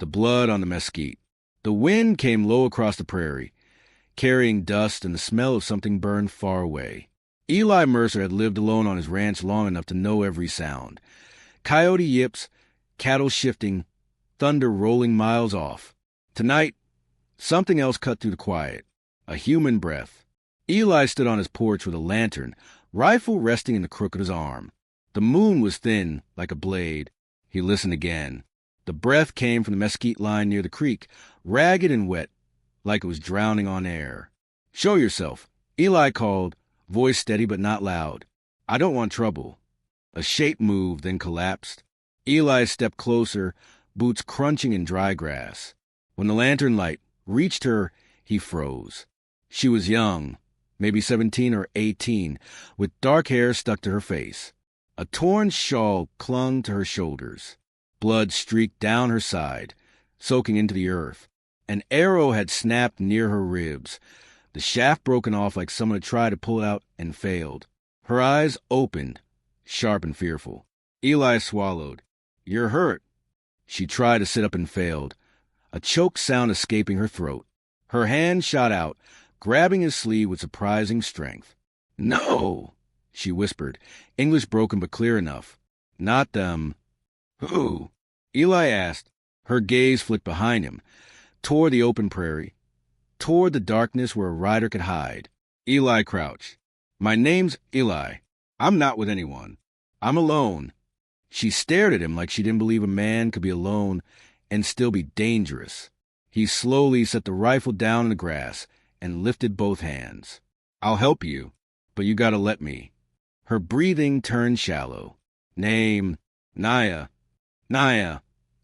the blood on the mesquite. The wind came low across the prairie, carrying dust and the smell of something burned far away. Eli Mercer had lived alone on his ranch long enough to know every sound. Coyote yips, cattle shifting, thunder rolling miles off. Tonight, something else cut through the quiet, a human breath. Eli stood on his porch with a lantern, rifle resting in the crook of his arm. The moon was thin, like a blade. He listened again. The breath came from the mesquite line near the creek, ragged and wet, like it was drowning on air. "Show yourself," Eli called, voice steady but not loud. "I don't want trouble." A shape moved, then collapsed. Eli stepped closer, boots crunching in dry grass. When the lantern light reached her, he froze. She was young, maybe 17 or 18, with dark hair stuck to her face. A torn shawl clung to her shoulders. Blood streaked down her side, soaking into the earth. An arrow had snapped near her ribs, the shaft broken off like someone had tried to pull it out and failed. Her eyes opened, sharp and fearful. Eli swallowed. "You're hurt." She tried to sit up and failed, a choked sound escaping her throat. Her hand shot out, grabbing his sleeve with surprising strength. "No," she whispered, English broken but clear enough. "Not them." "Who?" Eli asked. Her gaze flicked behind him, toward the open prairie, toward the darkness where a rider could hide. Eli crouched. "My name's Eli. I'm not with anyone. I'm alone." She stared at him like she didn't believe a man could be alone and still be dangerous. He slowly set the rifle down in the grass and lifted both hands. "I'll help you, but you gotta let me." Her breathing turned shallow. "Name, Naya." "Naya,"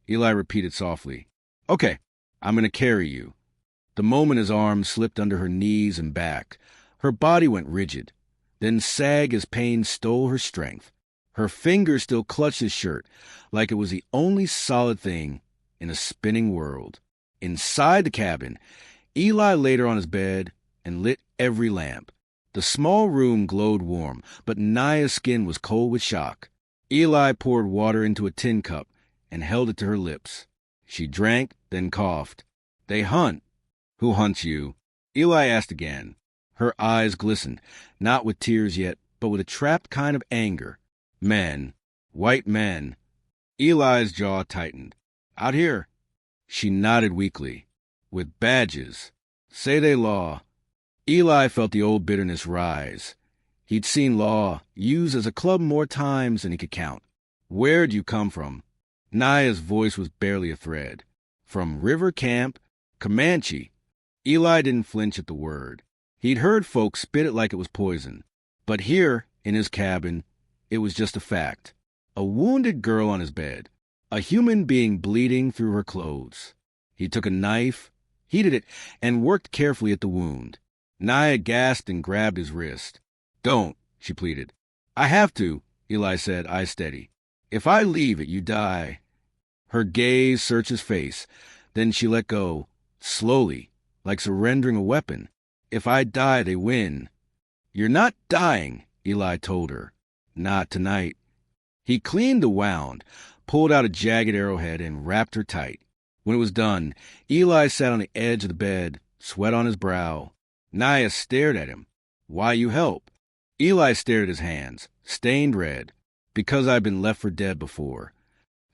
Eli repeated softly. "Okay, I'm gonna carry you." The moment his arms slipped under her knees and back, her body went rigid, then sagged as pain stole her strength. Her fingers still clutched his shirt, like it was the only solid thing in a spinning world. Inside the cabin, Eli laid her on his bed and lit every lamp. The small room glowed warm, but Naya's skin was cold with shock. Eli poured water into a tin cup and held it to her lips. She drank, then coughed. "They hunt." "Who hunts you?" Eli asked again. Her eyes glistened, not with tears yet, but with a trapped kind of anger. "Men. White men." Eli's jaw tightened. "Out here." She nodded weakly. "With badges. Say they law." Eli felt the old bitterness rise. He'd seen law used as a club more times than he could count. "Where'd you come from?" Naya's voice was barely a thread. "From River Camp, Comanche." Eli didn't flinch at the word. He'd heard folks spit it like it was poison. But here, in his cabin, it was just a fact. A wounded girl on his bed. A human being bleeding through her clothes. He took a knife, heated it, and worked carefully at the wound. Naya gasped and grabbed his wrist. "Don't," she pleaded. "I have to," Eli said, eyes steady. "If I leave it, you die." Her gaze searched his face. Then she let go, slowly, like surrendering a weapon. "If I die, they win." "You're not dying," Eli told her. "Not tonight." He cleaned the wound, pulled out a jagged arrowhead, and wrapped her tight. When it was done, Eli sat on the edge of the bed, sweat on his brow. Naya stared at him. "Why you help?" Eli stared at his hands, stained red. "Because I've been left for dead before."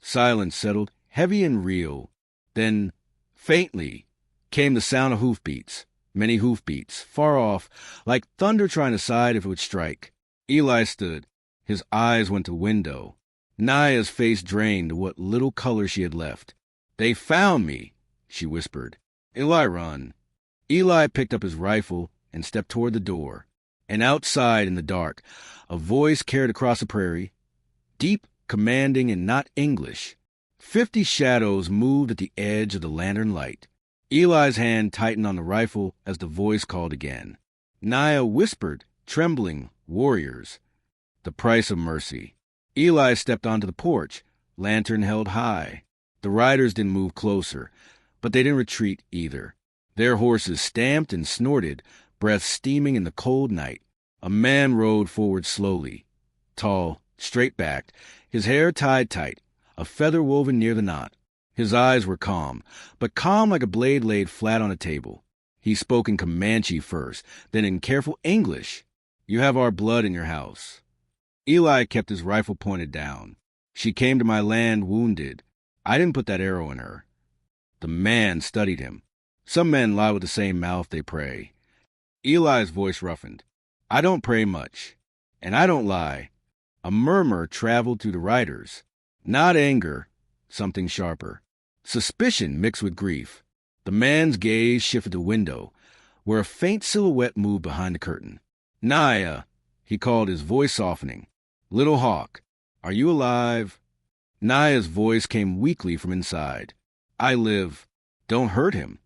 Silence settled, heavy and real. Then, faintly, came the sound of hoofbeats. Many hoofbeats, far off, like thunder trying to decide if it would strike. Eli stood. His eyes went to the window. Naya's face drained to what little color she had left. "They found me," she whispered. "Eli, run." Eli picked up his rifle and stepped toward the door. And outside in the dark, a voice carried across the prairie, deep, commanding, and not English. 50 shadows moved at the edge of the lantern light. Eli's hand tightened on the rifle as the voice called again. Naya whispered, trembling, "Warriors." The price of mercy. Eli stepped onto the porch, lantern held high. The riders didn't move closer, but they didn't retreat either. Their horses stamped and snorted, breath steaming in the cold night. A man rode forward slowly, tall, straight-backed, his hair tied tight, a feather woven near the knot. His eyes were calm, but calm like a blade laid flat on a table. He spoke in Comanche first, then in careful English. "You have our blood in your house." Eli kept his rifle pointed down. "She came to my land wounded. I didn't put that arrow in her." The man studied him. Some men lie with the same mouth they pray. Eli's voice roughened. "I don't pray much, and I don't lie." A murmur traveled through the riders. Not anger, something sharper. Suspicion mixed with grief. The man's gaze shifted to the window, where a faint silhouette moved behind the curtain. "Naya," he called, his voice softening. "Little hawk, are you alive?" Naya's voice came weakly from inside. "I live. Don't hurt him."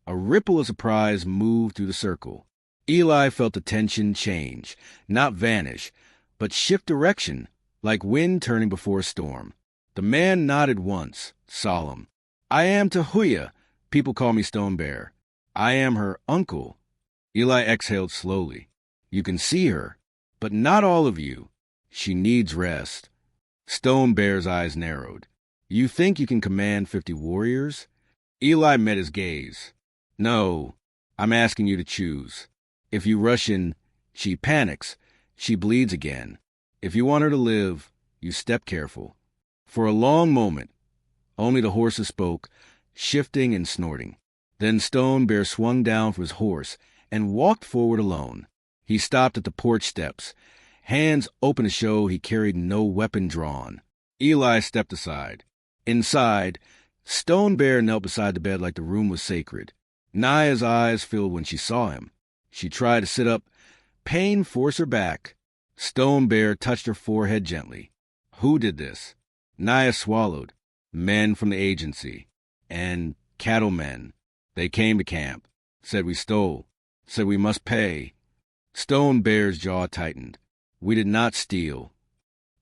A ripple of surprise moved through the circle. Eli felt the tension change, not vanish, but shift direction, like wind turning before a storm. The man nodded once, solemn. "I am Tahuya. People call me Stone Bear. I am her uncle." Eli exhaled slowly. "You can see her, but not all of you. She needs rest." Stone Bear's eyes narrowed. "You think you can command 50 warriors?" Eli met his gaze. "No, I'm asking you to choose. If you rush in, she panics. She bleeds again. If you want her to live, you step careful." For a long moment, only the horses spoke, shifting and snorting. Then Stone Bear swung down from his horse and walked forward alone. He stopped at the porch steps, hands open to show he carried no weapon drawn. Eli stepped aside. Inside, Stone Bear knelt beside the bed like the room was sacred. Naya's eyes filled when she saw him. She tried to sit up. Pain forced her back. Stone Bear touched her forehead gently. "Who did this?" Naya swallowed. "Men from the agency. And cattlemen. They came to camp. Said we stole. Said we must pay." Stone Bear's jaw tightened. "We did not steal."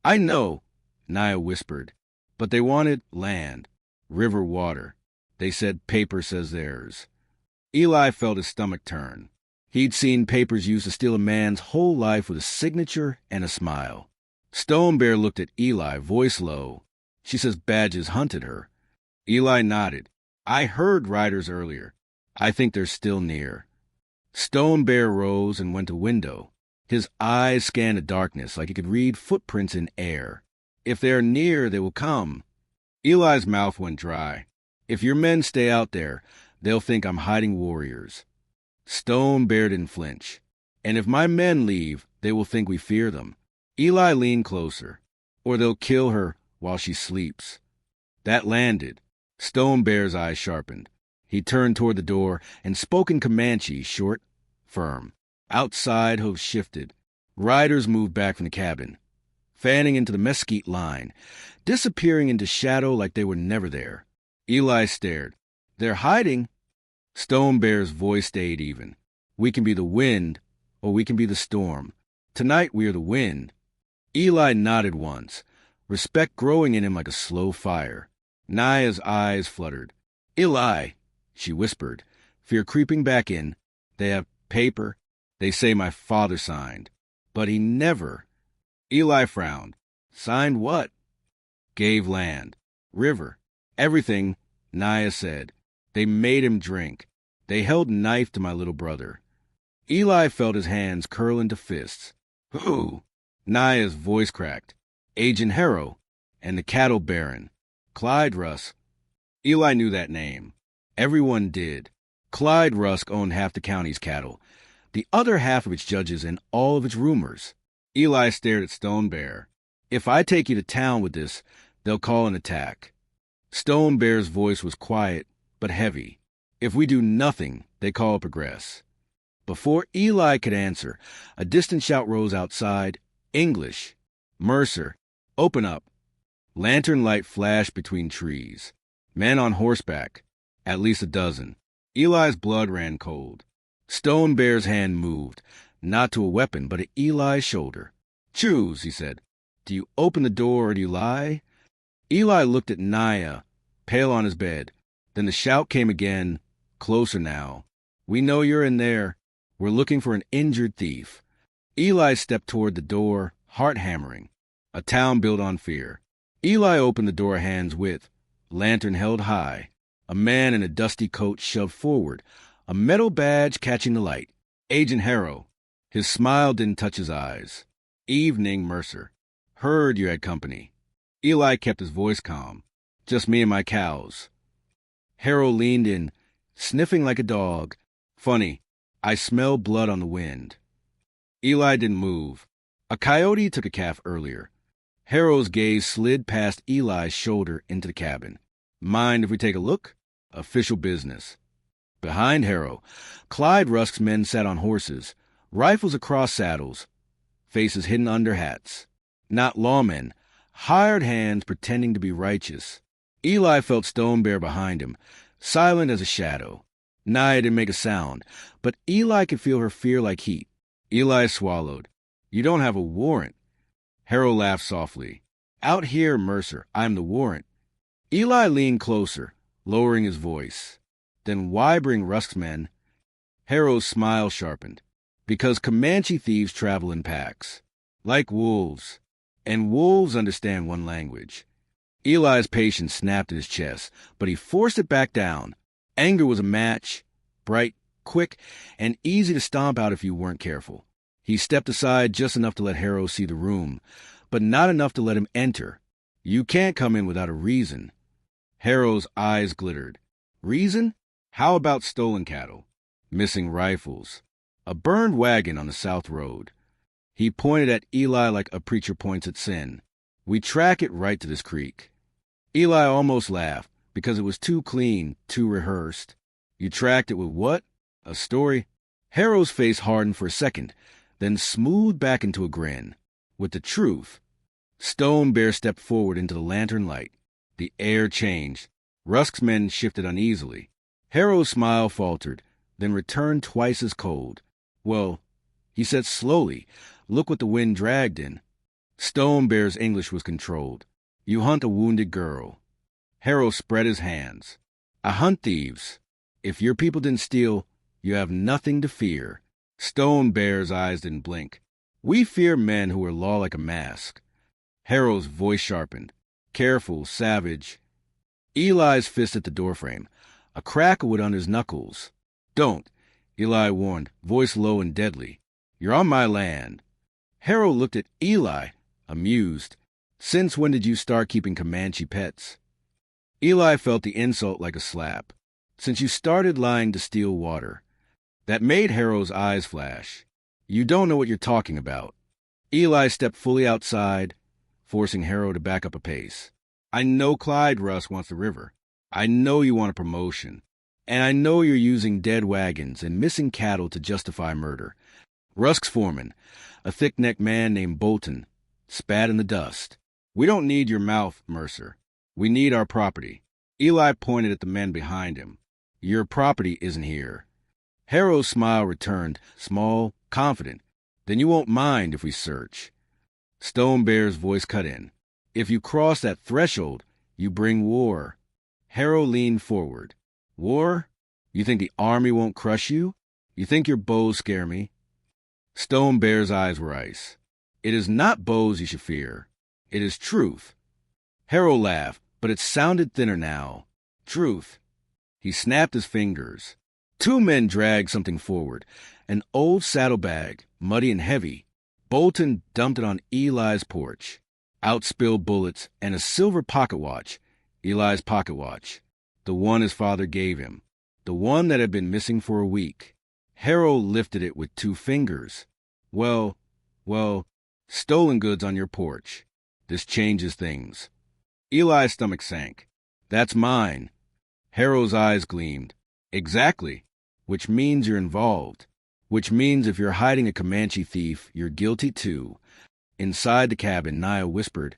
"I know," Naya whispered. "But they wanted land, river water. They said paper says theirs." Eli felt his stomach turn. He'd seen papers used to steal a man's whole life with a signature and a smile. Stone Bear looked at Eli, voice low. "She says badges hunted her." Eli nodded. "I heard riders earlier. I think they're still near." Stone Bear rose and went to window. His eyes scanned the darkness like he could read footprints in air. "If they are near, they will come." Eli's mouth went dry. "If your men stay out there, they'll think I'm hiding warriors." Stone Bear didn't flinch. "And if my men leave, they will think we fear them." Eli leaned closer. "Or they'll kill her while she sleeps." That landed. Stone Bear's eyes sharpened. He turned toward the door and spoke in Comanche, short, firm. Outside, hooves shifted. Riders moved back from the cabin, fanning into the mesquite line, disappearing into shadow like they were never there. Eli stared. "They're hiding." Stone Bear's voice stayed even. "We can be the wind, or we can be the storm. Tonight we are the wind." Eli nodded once, respect growing in him like a slow fire. Naya's eyes fluttered. "Eli," she whispered, fear creeping back in. "They have paper. They say my father signed. But he never." Eli frowned. "Signed what?" "Gave land, river, everything," Naya said. "They made him drink. They held knife to my little brother." Eli felt his hands curl into fists. "Who?" Naya's voice cracked. "Agent Harrow and the cattle baron. Clyde Rusk." Eli knew that name. Everyone did. Clyde Rusk owned half the county's cattle, the other half of its judges and all of its rumors. Eli stared at Stone Bear. "If I take you to town with this, they'll call an attack." Stone Bear's voice was quiet, but heavy. "If we do nothing, they call progress." Before Eli could answer, a distant shout rose outside. English. "Mercer, open up." Lantern light flashed between trees. Men on horseback, at least a dozen. Eli's blood ran cold. Stone Bear's hand moved, not to a weapon, but at Eli's shoulder. "Choose," he said. "Do you open the door or do you lie?" Eli looked at Naya, pale on his bed. Then the shout came again, closer now. "We know you're in there. We're looking for an injured thief." Eli stepped toward the door, heart hammering. A town built on fear. Eli opened the door a hand's width. lantern held high. A man in a dusty coat shoved forward, a metal badge catching the light. Agent Harrow. His smile didn't touch his eyes. Evening, Mercer. Heard you had company. Eli kept his voice calm. Just me and my cows. Harrow leaned in, sniffing like a dog. Funny, I smell blood on the wind. Eli didn't move. A coyote took a calf earlier. Harrow's gaze slid past Eli's shoulder into the cabin. Mind if we take a look? Official business. Behind Harrow, Clyde Rusk's men sat on horses, rifles across saddles, faces hidden under hats. Not lawmen, hired hands pretending to be righteous. Eli felt Stone Bear behind him, silent as a shadow. Nia didn't make a sound, but Eli could feel her fear like heat. Eli swallowed. You don't have a warrant. Harrow laughed softly. Out here, Mercer, I'm the warrant. Eli leaned closer, lowering his voice. Then why bring Rusk's men? Harrow's smile sharpened. Because Comanche thieves travel in packs. Like wolves. And wolves understand one language. Eli's patience snapped at his chest, but he forced it back down. Anger was a match, bright, quick, and easy to stomp out if you weren't careful. He stepped aside just enough to let Harrow see the room, but not enough to let him enter. You can't come in without a reason. Harrow's eyes glittered. Reason? How about stolen cattle? Missing rifles? A burned wagon on the South Road? He pointed at Eli like a preacher points at sin. We track it right to this creek. Eli almost laughed, because it was too clean, too rehearsed. You tracked it with what? A story? Harrow's face hardened for a second, then smoothed back into a grin. With the truth. Stone Bear stepped forward into the lantern light. The air changed. Rusk's men shifted uneasily. Harrow's smile faltered, then returned twice as cold. Well, he said slowly, look what the wind dragged in. Stone Bear's English was controlled. You hunt a wounded girl. Harrow spread his hands. I hunt thieves. If your people didn't steal, you have nothing to fear. Stone Bear's eyes didn't blink. We fear men who wear law like a mask. Harrow's voice sharpened. Careful, savage. Eli's fist at the doorframe. A crack of wood on his knuckles. Don't, Eli warned, voice low and deadly. You're on my land. Harrow looked at Eli, amused. Since when did you start keeping Comanche pets? Eli felt the insult like a slap. Since you started lying to steal water. That made Harrow's eyes flash. You don't know what you're talking about. Eli stepped fully outside, forcing Harrow to back up a pace. I know Clyde Rusk wants the river. I know you want a promotion. And I know you're using dead wagons and missing cattle to justify murder. Rusk's foreman, a thick-necked man named Bolton, spat in the dust. We don't need your mouth, Mercer. We need our property. Eli pointed at the men behind him. Your property isn't here. Harrow's smile returned, small, confident. Then you won't mind if we search. Stone Bear's voice cut in. If you cross that threshold, you bring war. Harrow leaned forward. War? You think the army won't crush you? You think your bows scare me? Stone Bear's eyes were ice. It is not bows you should fear. It is truth. Harrow laughed, but it sounded thinner now. Truth. He snapped his fingers. Two men dragged something forward. An old saddlebag, muddy and heavy. Bolton dumped it on Eli's porch. Out spilled bullets and a silver pocket watch. Eli's pocket watch. The one his father gave him. The one that had been missing for a week. Harrow lifted it with 2 fingers. Well, stolen goods on your porch. This changes things. Eli's stomach sank. That's mine. Harrow's eyes gleamed. Exactly. Which means you're involved. Which means if you're hiding a Comanche thief, you're guilty too. Inside the cabin, Nia whispered,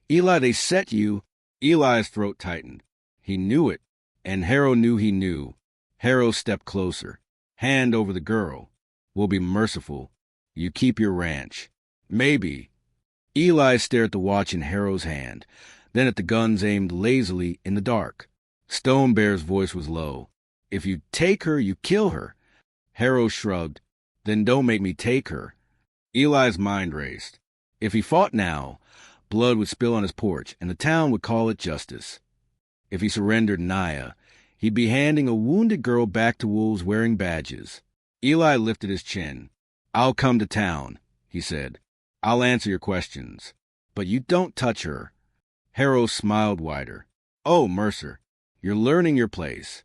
Eli, they set you. Eli's throat tightened. He knew it, and Harrow knew he knew. Harrow stepped closer. Hand over the girl. We'll be merciful. You keep your ranch. Maybe. Eli stared at the watch in Harrow's hand, then at the guns aimed lazily in the dark. Stone Bear's voice was low. If you take her, you kill her. Harrow shrugged. Then don't make me take her. Eli's mind raced. If he fought now, blood would spill on his porch, and the town would call it justice. If he surrendered Naya, he'd be handing a wounded girl back to wolves wearing badges. Eli lifted his chin. "I'll come to town," he said. "I'll answer your questions. But you don't touch her." Harrow smiled wider. "Oh, Mercer, you're learning your place."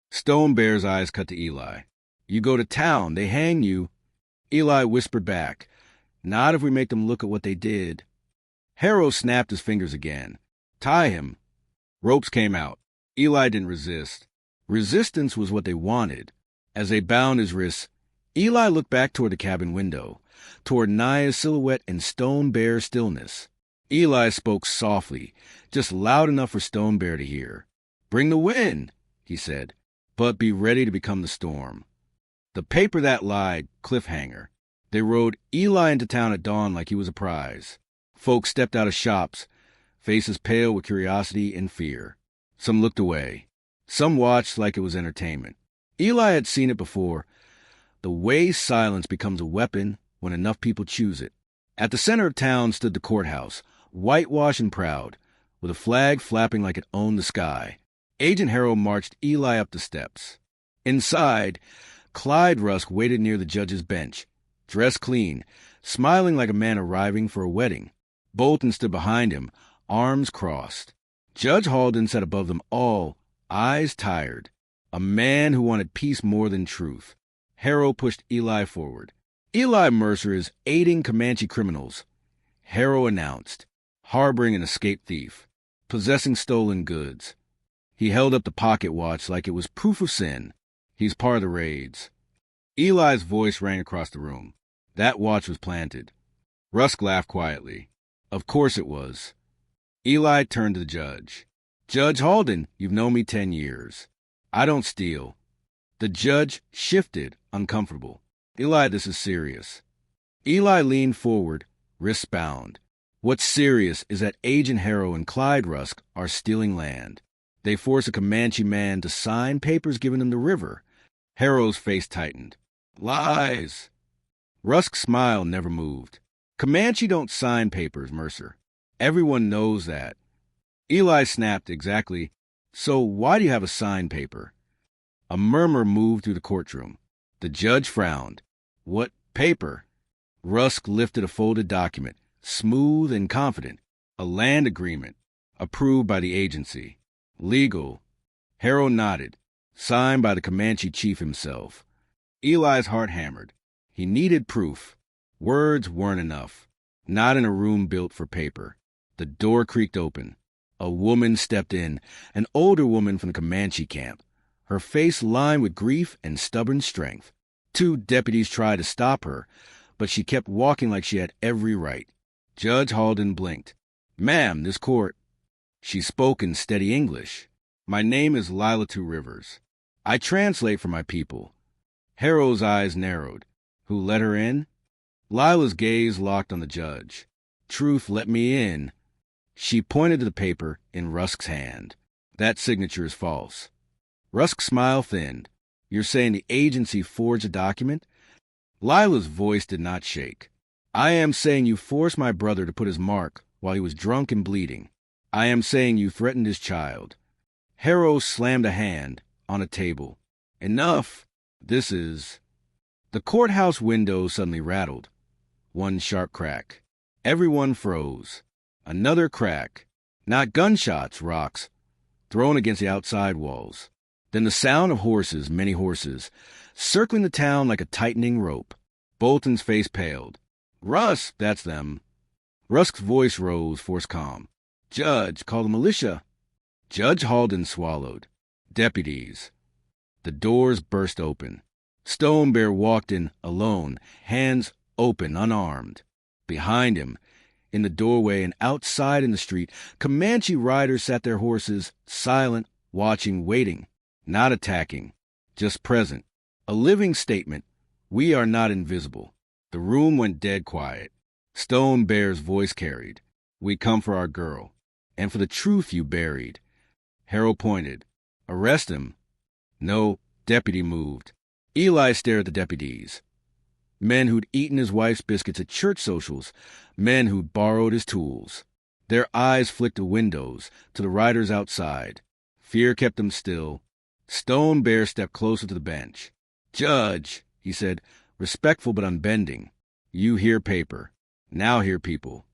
Stone Bear's eyes cut to Eli. "You go to town, they hang you." Eli whispered back, "Not if we make them look at what they did." Harrow snapped his fingers again. "Tie him." Ropes came out. Eli didn't resist. Resistance was what they wanted. As they bound his wrists, Eli looked back toward the cabin window, toward Naya's silhouette in Stone Bear's stillness. Eli spoke softly, just loud enough for Stone Bear to hear. "Bring the wind," he said, "but be ready to become the storm." The paper that lied, cliffhanger. They rode Eli into town at dawn like he was a prize. Folks stepped out of shops, faces pale with curiosity and fear. Some looked away. Some watched like it was entertainment. Eli had seen it before. The way silence becomes a weapon when enough people choose it. At the center of town stood the courthouse, whitewashed and proud, with a flag flapping like it owned the sky. Agent Harrow marched Eli up the steps. Inside, Clyde Rusk waited near the judge's bench, dressed clean, smiling like a man arriving for a wedding. Bolton stood behind him, arms crossed. Judge Halden sat above them all, eyes tired. A man who wanted peace more than truth. Harrow pushed Eli forward. "Eli Mercer is aiding Comanche criminals," Harrow announced, "harboring an escaped thief, possessing stolen goods." He held up the pocket watch like it was proof of sin. "He's part of the raids." Eli's voice rang across the room. That watch was planted. Rusk laughed quietly. "Of course it was." Eli turned to the judge. "Judge Halden, you've known me 10 years. I don't steal." The judge shifted, uncomfortable. "Eli, this is serious." Eli leaned forward, wrists bound. "What's serious is that Agent Harrow and Clyde Rusk are stealing land. They force a Comanche man to sign papers giving them the river." Harrow's face tightened. "Lies." Rusk's smile never moved. "Comanche don't sign papers, Mercer. Everyone knows that." Eli snapped, "Exactly. So why do you have a signed paper?" A murmur moved through the courtroom. The judge frowned. "What paper?" Rusk lifted a folded document, smooth and confident. "A land agreement, approved by the agency. Legal." Harrow nodded. "Signed by the Comanche chief himself." Eli's heart hammered. He needed proof. Words weren't enough. Not in a room built for paper. The door creaked open. A woman stepped in, an older woman from the Comanche camp, her face lined with grief and stubborn strength. 2 deputies tried to stop her, but she kept walking like she had every right. Judge Halden blinked. "Ma'am, this court." She spoke in steady English. "My name is Lila Two Rivers. I translate for my people." Harrow's eyes narrowed. "Who let her in?" Lila's gaze locked on the judge. "Truth let me in." She pointed to the paper in Rusk's hand. "That signature is false." Rusk's smile thinned. "You're saying the agency forged a document?" Lila's voice did not shake. "I am saying you forced my brother to put his mark while he was drunk and bleeding. I am saying you threatened his child." Harrow slammed a hand on a table. "Enough. This is—" The courthouse window suddenly rattled. One sharp crack. Everyone froze. Another crack. Not gunshots, rocks, thrown against the outside walls. Then the sound of horses, many horses, circling the town like a tightening rope. Bolton's face paled. "Russ, that's them." Rusk's voice rose, forced calm. "Judge, call the militia." Judge Halden swallowed. "Deputies." The doors burst open. Stone Bear walked in alone, hands open, unarmed. Behind him, in the doorway and outside in the street, Comanche riders sat their horses, silent, watching, waiting, not attacking, just present. A living statement. We are not invisible. The room went dead quiet. Stone Bear's voice carried. "We come for our girl, and for the truth you buried." Harrow pointed. "Arrest him." No, deputy moved. Eli stared at the deputies. Men who'd eaten his wife's biscuits at church socials, men who'd borrowed his tools. Their eyes flicked to windows, to the riders outside. Fear kept him still. Stone Bear stepped closer to the bench. "Judge," he said, respectful but unbending. "You hear paper. Now hear people."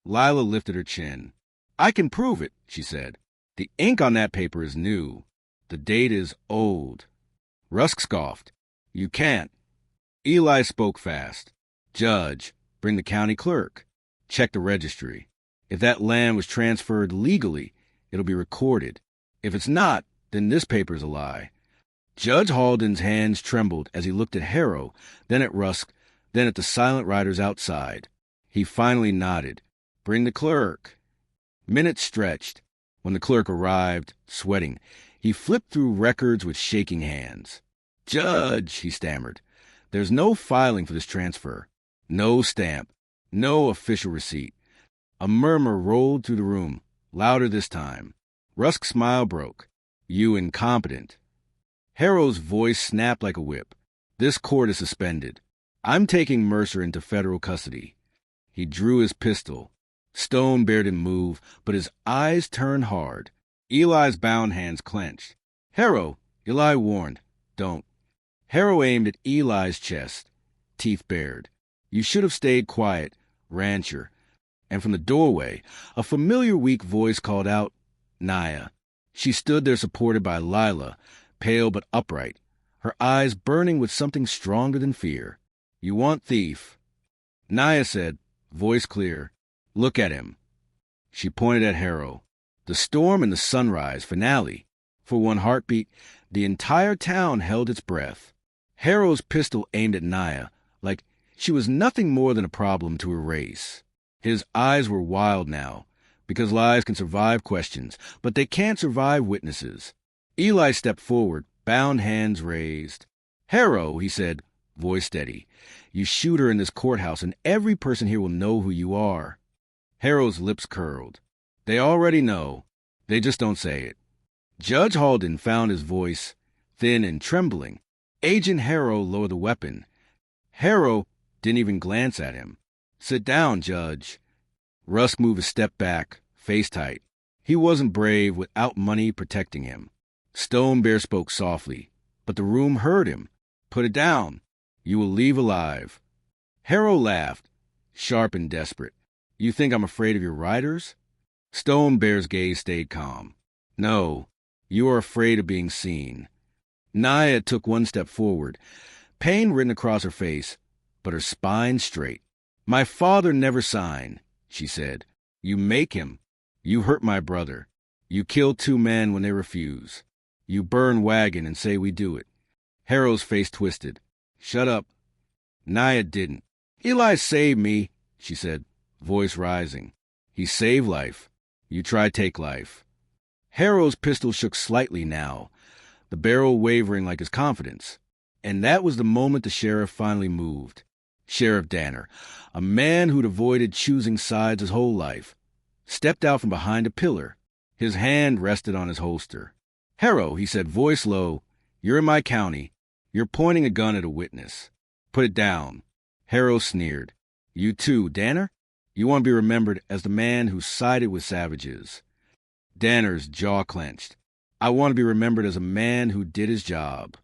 Lila lifted her chin. "I can prove it," she said. "The ink on that paper is new. The date is old." Rusk scoffed. "You can't." Eli spoke fast. "Judge, bring the county clerk. Check the registry. If that land was transferred legally, it'll be recorded. If it's not, then this paper's a lie." Judge Halden's hands trembled as he looked at Harrow, then at Rusk, then at the silent riders outside. He finally nodded. "Bring the clerk." Minutes stretched. When the clerk arrived, sweating, he flipped through records with shaking hands. "Judge," he stammered, "there's no filing for this transfer. No stamp. No official receipt." A murmur rolled through the room, louder this time. Rusk's smile broke. "You incompetent." Harrow's voice snapped like a whip. "This court is suspended. I'm taking Mercer into federal custody." He drew his pistol. Stone Bear didn't move, but his eyes turned hard. Eli's bound hands clenched. "Harrow," Eli warned. "Don't." Harrow aimed at Eli's chest, teeth bared. "You should have stayed quiet, rancher." And from the doorway, a familiar weak voice called out, "Naya." She stood there supported by Lila, pale but upright, her eyes burning with something stronger than fear. "You want thief." Naya said, voice clear, "Look at him." She pointed at Harrow. The storm and the sunrise finale. For one heartbeat, the entire town held its breath. Harrow's pistol aimed at Naya, like she was nothing more than a problem to erase. His eyes were wild now, because lies can survive questions, but they can't survive witnesses. Eli stepped forward, bound hands raised. "Harrow," he said, voice steady, "you shoot her in this courthouse and every person here will know who you are." Harrow's lips curled. "They already know. They just don't say it." Judge Halden found his voice, thin and trembling. Agent Harrow lowered the weapon. Harrow didn't even glance at him. "Sit down, Judge." Rusk moved a step back, face tight. He wasn't brave without money protecting him. Stone Bear spoke softly, but the room heard him. "Put it down. You will leave alive." Harrow laughed, sharp and desperate. "You think I'm afraid of your riders?" Stone Bear's gaze stayed calm. "No, you are afraid of being seen." Naya took one step forward, pain written across her face, but her spine straight. "My father never signed," she said. "You make him. You hurt my brother. You kill two men when they refuse. You burn wagon and say we do it." Harrow's face twisted. "Shut up." Naya didn't. "Eli saved me," she said, voice rising. "He saved life. You try take life." Harrow's pistol shook slightly now, the barrel wavering like his confidence. And that was the moment the sheriff finally moved. Sheriff Danner, a man who'd avoided choosing sides his whole life, stepped out from behind a pillar. His hand rested on his holster. "Harrow," he said, voice low, "you're in my county. You're pointing a gun at a witness. Put it down." Harrow sneered. "You too, Danner? You want to be remembered as the man who sided with savages." Danner's jaw clenched. "I want to be remembered as a man who did his job."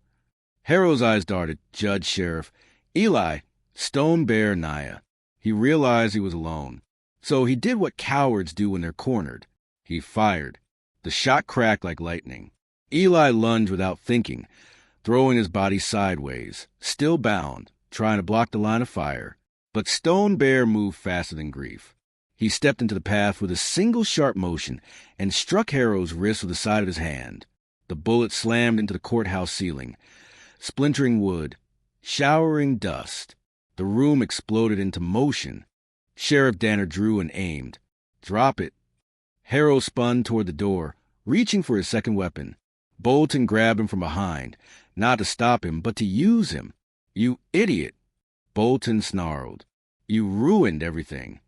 Harrow's eyes darted. Judge, sheriff, Eli, Stone Bear, Naya. He realized he was alone. So he did what cowards do when they're cornered. He fired. The shot cracked like lightning. Eli lunged without thinking, throwing his body sideways, still bound, trying to block the line of fire. But Stone Bear moved faster than grief. He stepped into the path with a single sharp motion and struck Harrow's wrist with the side of his hand. The bullet slammed into the courthouse ceiling, splintering wood, showering dust. The room exploded into motion. Sheriff Danner drew and aimed. "Drop it." Harrow spun toward the door, reaching for his second weapon. Bolton grabbed him from behind, not to stop him, but to use him. "You idiot!" Bolton snarled. "You ruined everything."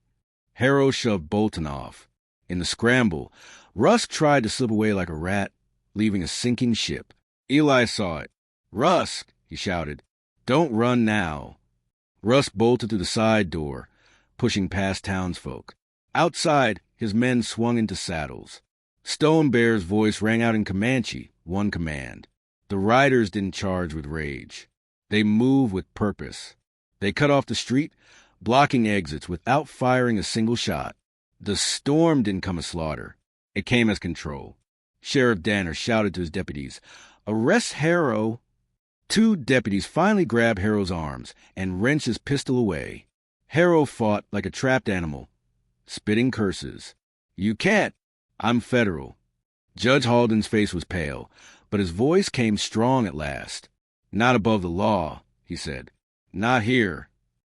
Harrow shoved Bolton off. In the scramble, Rusk tried to slip away like a rat, leaving a sinking ship. Eli saw it. "Rusk!" he shouted. "Don't run now." Rusk bolted through the side door, pushing past townsfolk. Outside, his men swung into saddles. Stone Bear's voice rang out in Comanche, one command. The riders didn't charge with rage. They moved with purpose. They cut off the street, blocking exits without firing a single shot. The storm didn't come as slaughter. It came as control. Sheriff Danner shouted to his deputies, "Arrest Harrow!" 2 deputies finally grabbed Harrow's arms and wrenched his pistol away. Harrow fought like a trapped animal, spitting curses. "You can't. I'm federal." Judge Halden's face was pale, but his voice came strong at last. "Not above the law," he said. "Not here."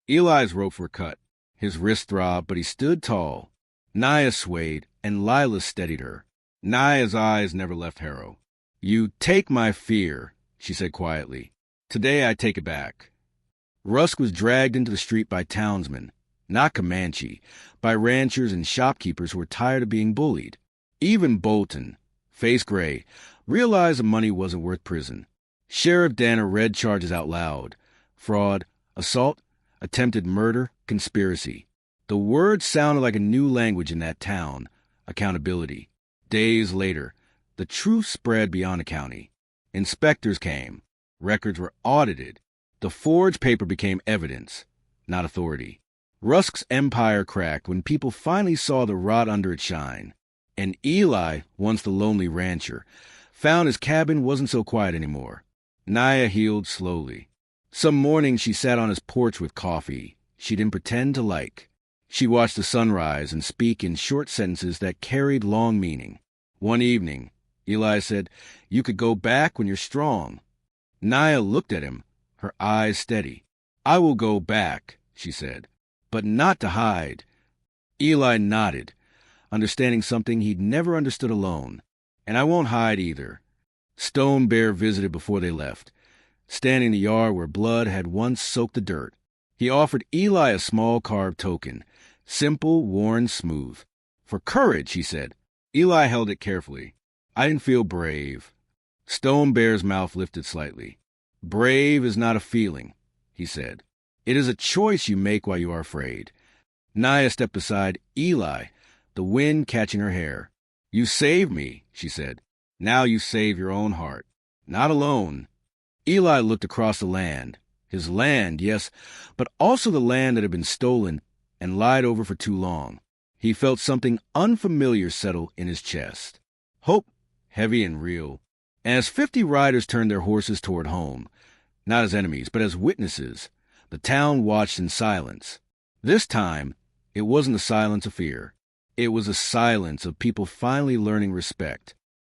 Eli's ropes were cut. His wrist throbbed, but he stood tall. Naya swayed, and Lila steadied her. Naya's eyes never left Harrow. "You take my fear," she said quietly. "Today I take it back." Rusk was dragged into the street by townsmen, not Comanche, by ranchers and shopkeepers who were tired of being bullied. Even Bolton, face gray, realized the money wasn't worth prison. Sheriff Danner read charges out loud: fraud, assault, attempted murder, conspiracy. The words sounded like a new language in that town: accountability. Days later, the truth spread beyond the county. Inspectors came. Records were audited. The forged paper became evidence, not authority. Rusk's empire cracked when people finally saw the rot under it shine. And Eli, once the lonely rancher, found his cabin wasn't so quiet anymore. Naya healed slowly. Some mornings she sat on his porch with coffee she didn't pretend to like. She watched the sunrise and speak in short sentences that carried long meaning. One evening, Eli said, "You could go back when you're strong." Naya looked at him, her eyes steady. "I will go back," she said, "but not to hide." Eli nodded, understanding something he'd never understood alone. "And I won't hide either." Stone Bear visited before they left, standing in the yard where blood had once soaked the dirt. He offered Eli a small carved token, simple, worn smooth. "For courage," he said. Eli held it carefully. "I didn't feel brave." Stone Bear's mouth lifted slightly. "Brave is not a feeling," he said. "It is a choice you make while you are afraid." Naya stepped beside Eli, the wind catching her hair. "You saved me," she said. "Now you save your own heart. Not alone." Eli looked across the land. His land, yes, but also the land that had been stolen and lied over for too long. He felt something unfamiliar settle in his chest. Hope, heavy and real. And as 50 riders turned their horses toward home, not as enemies, but as witnesses, the town watched in silence. This time, it wasn't a silence of fear. It was a silence of people finally learning respect.